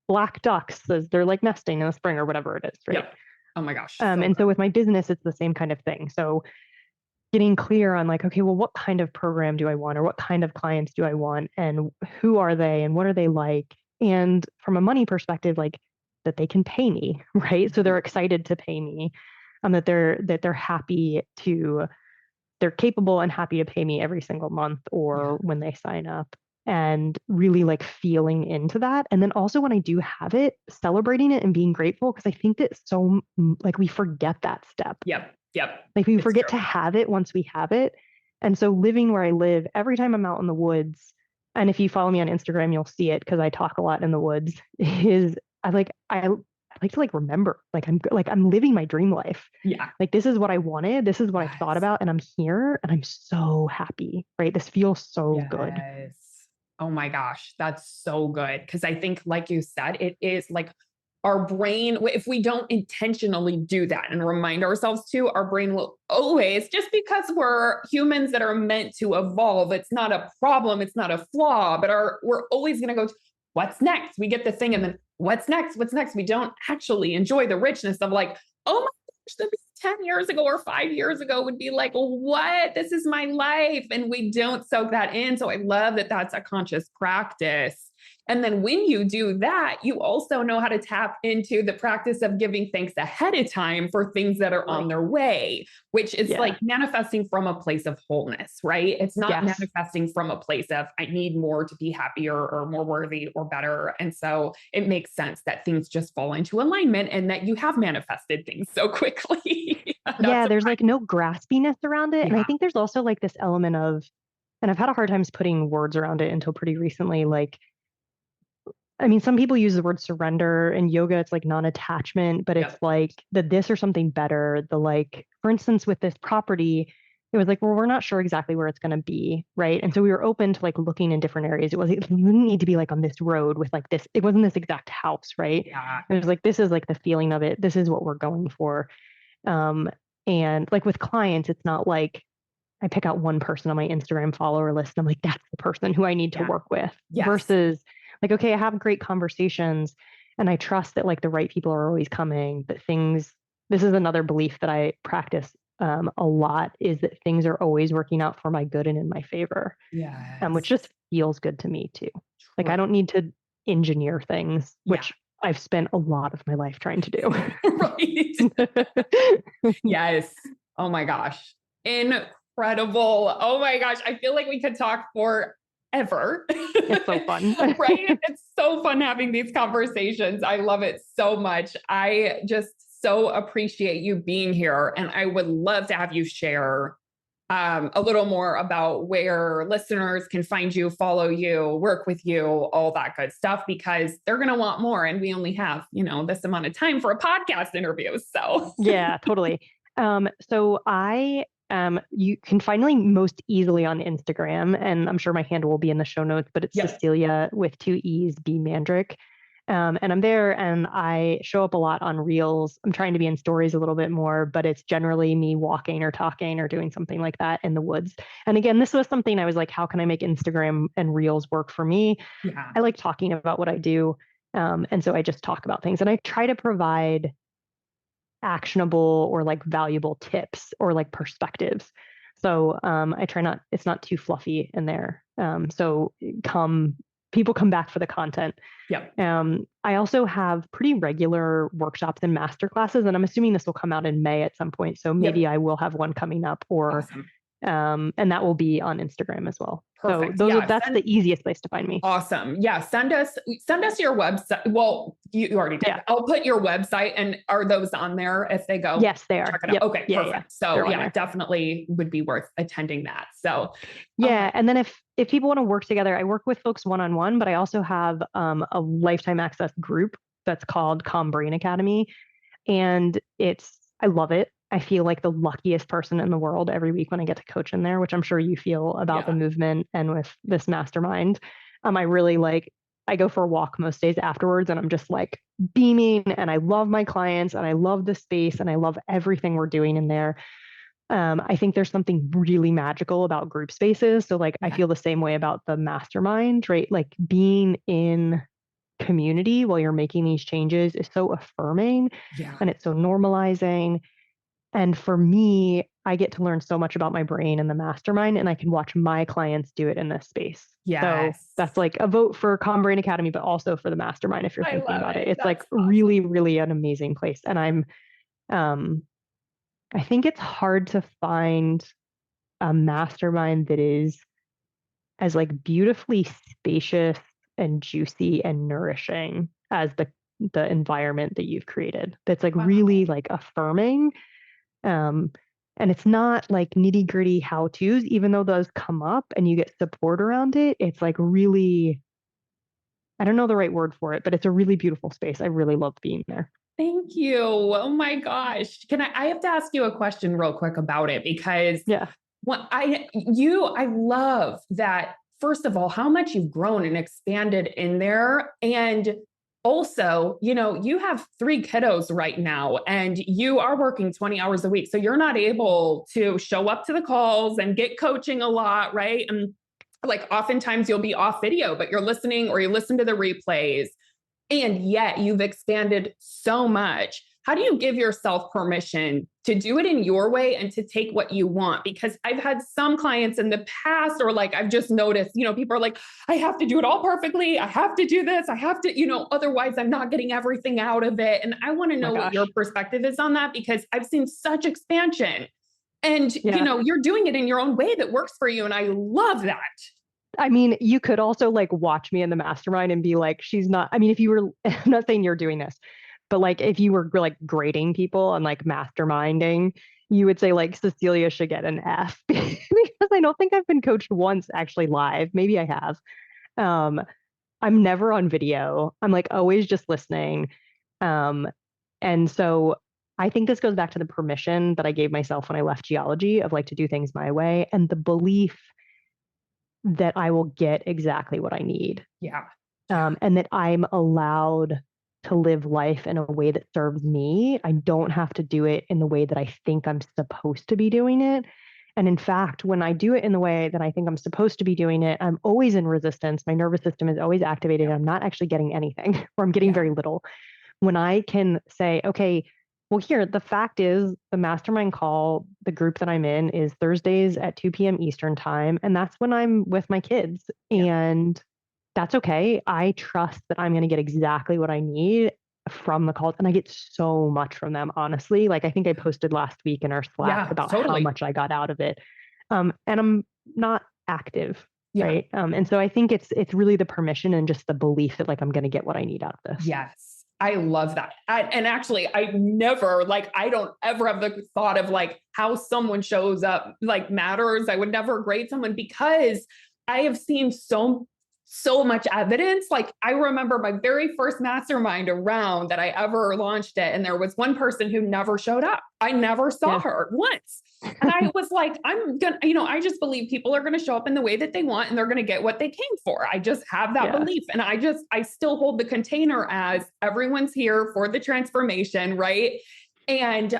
black ducks as they're like nesting in the spring or whatever it is, right? Yep. Oh my gosh. So And so good. with my business, it's the same kind of thing. So getting clear on like, okay, well, what kind of program do I want, or what kind of clients do I want, and who are they, and what are they like? And from a money perspective, like that they can pay me, right? So Mhm. they're excited to pay me, that they're happy to, they're capable and happy to pay me every single month Yeah. or when they sign up. And really like feeling into that. And then also when I do have it, celebrating it and being grateful, because I think that like we forget that step. Yep. Yep. Like we It's forget true. to have it once we have it. And so living where I live, every time I'm out in the woods, and if you follow me on Instagram, you'll see it because I talk a lot in the woods, is I like to like remember I'm living my dream life. Yeah. Like this is what I wanted, this is what I've thought Yes. about, and I'm here and I'm so happy, right? This feels so good. Yes. Oh my gosh, that's so good. Because I think, like you said, it is like our brain, if we don't intentionally do that and remind ourselves to, our brain will always, just because we're humans that are meant to evolve, it's not a problem, it's not a flaw, but we're always going to go, what's next? We get the thing, and then what's next? What's next? We don't actually enjoy the richness of like, oh my gosh, 10 years ago or 5 years ago would be like, what? This is my life. And we don't soak that in. So I love that that's a conscious practice. And then when you do that, you also know how to tap into the practice of giving thanks ahead of time for things that are on Like, their way, which is yeah. like manifesting from a place of wholeness, right? It's not Yes. manifesting from a place of, I need more to be happier or more worthy or better. And so it makes sense that things just fall into alignment and that you have manifested things so quickly. Not Yeah, there's surprising. like no graspiness around it. And I Yeah. think there's also like this element of, and I've had a hard time putting words around it until pretty recently. Like, I mean, some people use the word surrender in yoga, it's like non-attachment, but it's Yep. like the this or something better. The like, for instance, with this property, it was like, well, we're not sure exactly where it's going to be, right? And so we were open to like looking in different areas. It didn't need to be like on this road with like this. It wasn't this exact house, right? Yeah. It was like this is like the feeling of it. This is what we're going for. Um, and like with clients, it's not like I pick out one person on my Instagram follower list and I'm like, that's the person who I need to Yeah. work with Yes. versus like, okay, I have great conversations And I trust that like the right people are always coming, that things, this is another belief that I practice a lot, is that things are always working out for my good and in my favor, which Yes. just feels good to me too. Like I True. don't need to engineer things, Yeah. which I've spent a lot of my life trying to do. Right. Yes. Oh my gosh. Incredible. Oh my gosh. I feel like we could talk forever. It's so fun. Right? It's so fun having these conversations. I love it so much. I just so appreciate you being here. And I would love to have you share a little more about where listeners can find you, follow you, work with you, all that good stuff, because they're going to want more. And we only have, this amount of time for a podcast interview. So Yeah, totally. So you can find me most easily on Instagram, and I'm sure my handle will be in the show notes, but it's yeah. Cecelia with 2 E's, B Mandryk. And I'm there and I show up a lot on Reels. I'm trying to be in stories a little bit more, but it's generally me walking or talking or doing something like that in the woods. And again, this was something I was like, how can I make Instagram and Reels work for me? Yeah. I like talking about what I do. And so I just talk about things and I try to provide actionable or like valuable tips or like perspectives. So I try not, it's not too fluffy in there. So people come back for the content. Yep. I also have pretty regular workshops and master classes, and I'm assuming this will come out in May at some point. So maybe I will have one coming up, or Awesome. And that will be on Instagram as well. Perfect. So that's the easiest place to find me. Awesome. Yeah. Send us your website. Well, you already did. Yeah. I'll put your website, and are those on there if they go? Yes, they are. Yep. Okay. Yeah, perfect. yeah. So yeah, definitely would be worth attending that. So yeah. And then if people want to work together, I work with folks one-on-one, but I also have a lifetime access group that's called Calm Brain Academy. And I love it. I feel like the luckiest person in the world every week when I get to coach in there, which I'm sure you feel about the movement and with this mastermind. I really I go for a walk most days afterwards and I'm just like beaming, and I love my clients and I love the space and I love everything we're doing in there. I think there's something really magical about group spaces. So I feel the same way about the mastermind, right? Like being in community while you're making these changes is so affirming and it's so normalizing. And for me, I get to learn so much about my brain in the mastermind, and I can watch my clients do it in this space. So that's like a vote for Calm Brain Academy, but also for the mastermind if you're thinking about it. It's that's awesome. Really, really an amazing place. And I think it's hard to find a mastermind that is as beautifully spacious and juicy and nourishing as the environment that you've created. That's really affirming. And it's not nitty gritty how to's, even though those come up and you get support around it. It's really, I don't know the right word for it, but it's a really beautiful space. I really love being there. Thank you. Oh my gosh. I have to ask you a question real quick about it, because I love that, first of all, how much you've grown and expanded in there. And also, you have 3 kiddos right now and you are working 20 hours a week. So you're not able to show up to the calls and get coaching a lot, right? And oftentimes you'll be off video, but you're listening or you listen to the replays. And yet you've expanded so much. How do you give yourself permission to do it in your way and to take what you want? Because I've had some clients in the past, or I've just noticed, people are like, I have to do it all perfectly. I have to do this. I have to, otherwise I'm not getting everything out of it. And I want to know what your perspective is on that, because I've seen such expansion and, you're doing it in your own way that works for you. And I love that. I mean, you could also watch me in the mastermind and be like, she's not, I mean, if you were, I'm not saying you're doing this, but if you were grading people and masterminding, you would say Cecelia should get an F because I don't think I've been coached once actually live. Maybe I have. I'm never on video. I'm always just listening. And so I think this goes back to the permission that I gave myself when I left geology of to do things my way, and the belief that I will get exactly what I need. Yeah. And that I'm allowed to live life in a way that serves me. I don't have to do it in the way that I think I'm supposed to be doing it. And in fact, when I do it in the way that I think I'm supposed to be doing it, I'm always in resistance. My nervous system is always activated. I'm not actually getting anything, or I'm getting very little. When I can say, okay, well, here, the fact is the mastermind call, the group that I'm in is Thursdays at 2 p.m. Eastern time. And that's when I'm with my kids. And that's okay. I trust that I'm going to get exactly what I need from the calls. And I get so much from them, honestly. Like I think I posted last week in our Slack about how much I got out of it. And I'm not active. Right. And so I think it's really the permission and just the belief that like I'm going to get what I need out of this. Yes. I love that. And actually, I don't ever have the thought of like how someone shows up like matters. I would never grade someone because I have seen so much evidence. Like I remember my very first mastermind around that I ever launched it. And there was one person who never showed up. I never saw her once. And I was like, I just believe people are going to show up in the way that they want and they're going to get what they came for. I just have that belief. And I still hold the container as everyone's here for the transformation. Right. And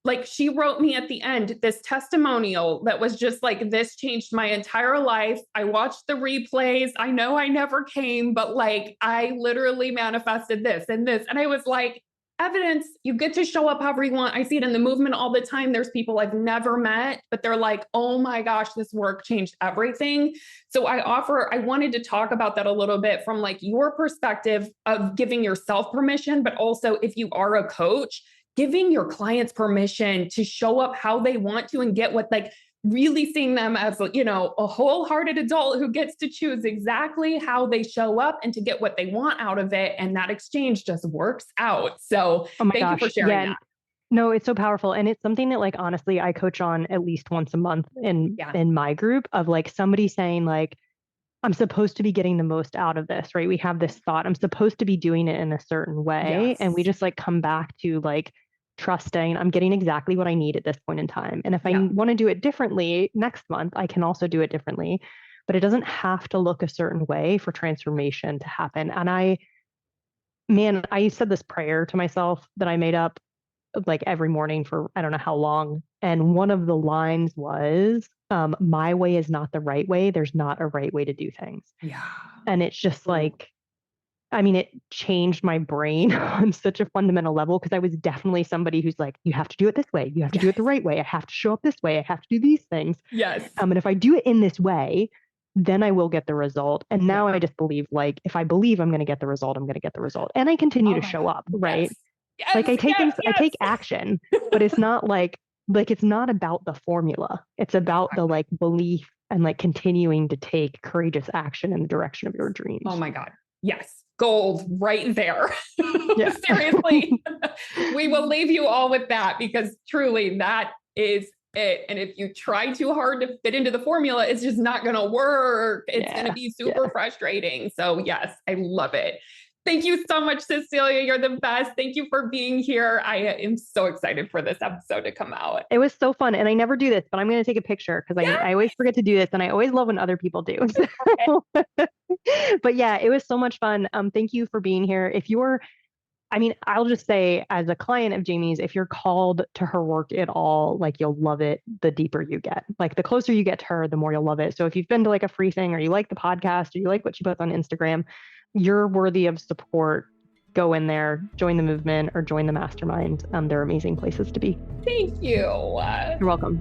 like she wrote me at the end, this testimonial that was just like, this changed my entire life. I watched the replays. I know I never came, but like, I literally manifested this and this. And I was like, evidence, you get to show up however you want. I see it in the movement all the time. There's people I've never met, but they're like, oh my gosh, this work changed everything. So I wanted to talk about that a little bit from like your perspective of giving yourself permission, but also if you are a coach, giving your clients permission to show up how they want to and get what, like really seeing them as, a wholehearted adult who gets to choose exactly how they show up and to get what they want out of it. And that exchange just works out. So thank you for sharing that. No, it's so powerful. And it's something that like, honestly, I coach on at least once a month in my group of like somebody saying like, I'm supposed to be getting the most out of this, right? We have this thought, I'm supposed to be doing it in a certain way. Yes. And we just like come back to like, trusting I'm getting exactly what I need at this point in time. And if I want to do it differently next month, I can also do it differently, but it doesn't have to look a certain way for transformation to happen. And I said this prayer to myself that I made up like every morning for, I don't know how long. And one of the lines was, my way is not the right way. There's not a right way to do things. Yeah. And it's just like, it changed my brain on such a fundamental level because I was definitely somebody who's like, you have to do it this way. You have to do it the right way. I have to show up this way. I have to do these things. Yes. And if I do it in this way, then I will get the result. And now I just believe like, if I believe I'm going to get the result, I'm going to get the result. And I continue to show up, right? Yes. Like I take I take action, but it's not like it's not about the formula. It's about the like belief and like continuing to take courageous action in the direction of your dreams. Oh my God. Yes. Gold right there. Seriously. We will leave you all with that because truly that is it. And if you try too hard to fit into the formula, it's just not going to work. It's going to be super frustrating. So yes, I love it. Thank you so much, Cecelia. You're the best. Thank you for being here. I am so excited for this episode to come out. It was so fun. And I never do this, but I'm going to take a picture because I always forget to do this. And I always love when other people do. But yeah, it was so much fun. Thank you for being here. I'll just say as a client of Jamie's, if you're called to her work at all, like you'll love it the deeper you get. Like the closer you get to her, the more you'll love it. So if you've been to like a free thing or you like the podcast or you like what she puts on Instagram, you're worthy of support. Go in there, join the movement or join the mastermind. They're amazing places to be. Thank you. You're welcome.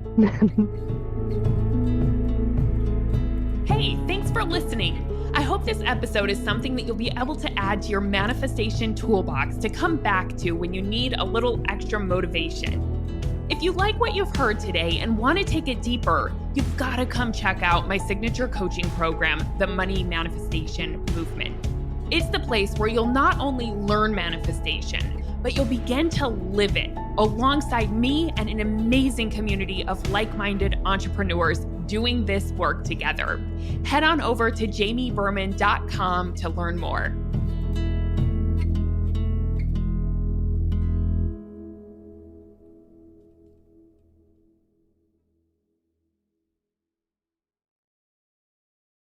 Hey, thanks for listening. I hope this episode is something that you'll be able to add to your manifestation toolbox to come back to when you need a little extra motivation. If you like what you've heard today and want to take it deeper, you've got to come check out my signature coaching program, the Money Manifestation Movement. It's the place where you'll not only learn manifestation, but you'll begin to live it alongside me and an amazing community of like-minded entrepreneurs doing this work together. Head on over to jamieberman.com to learn more.